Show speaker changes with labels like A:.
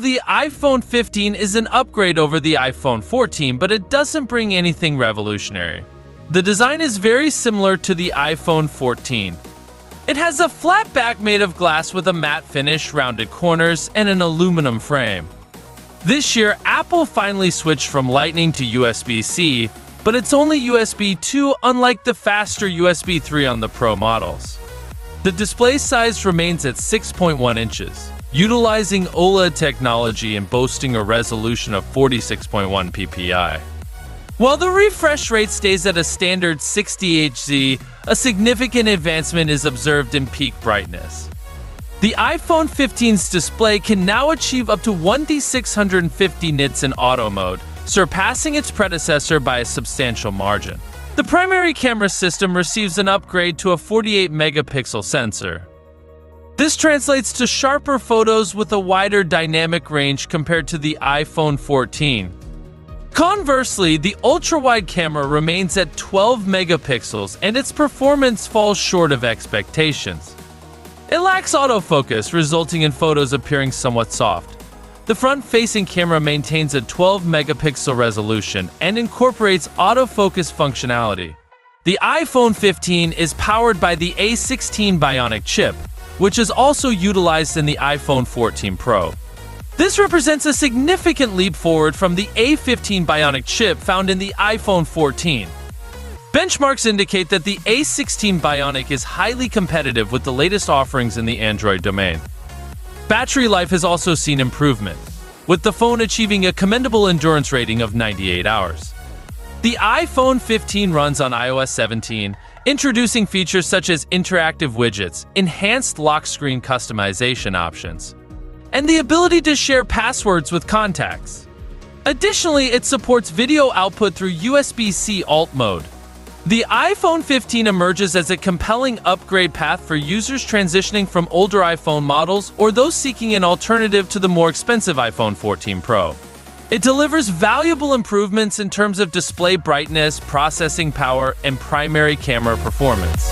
A: the iPhone 15 is an upgrade over the iPhone 14, but it doesn't bring anything revolutionary. The design is very similar to the iPhone 14. It has a flat back made of glass with a matte finish, rounded corners, and an aluminum frame. This year, Apple finally switched from Lightning to USB-C, but it's only USB 2, unlike the faster USB 3 on the Pro models. The display size remains at 6.1 inches, utilizing OLED technology and boasting a resolution of 46.1 ppi. While the refresh rate stays at a standard 60 Hz, a significant advancement is observed in peak brightness. The iPhone 15's display can now achieve up to 1,650 nits in auto mode, surpassing its predecessor by a substantial margin. The primary camera system receives an upgrade to a 48-megapixel sensor. This translates to sharper photos with a wider dynamic range compared to the iPhone 14. Conversely, the ultra-wide camera remains at 12 megapixels and its performance falls short of expectations. It lacks autofocus, resulting in photos appearing somewhat soft. The front-facing camera maintains a 12-megapixel resolution and incorporates autofocus functionality. The iPhone 15 is powered by the A16 Bionic Chip, which is also utilized in the iPhone 14 Pro. This represents a significant leap forward from the A15 Bionic Chip found in the iPhone 14. Benchmarks indicate that the A16 Bionic is highly competitive with the latest offerings in the Android domain. Battery life has also seen improvement, with the phone achieving a commendable endurance rating of 98 hours. The iPhone 15 runs on iOS 17, introducing features such as interactive widgets, enhanced lock screen customization options, and the ability to share passwords with contacts. Additionally, it supports video output through USB-C alt mode. The iPhone 15 emerges as a compelling upgrade path for users transitioning from older iPhone models or those seeking an alternative to the more expensive iPhone 14 Pro. It delivers valuable improvements in terms of display brightness, processing power, and primary camera performance.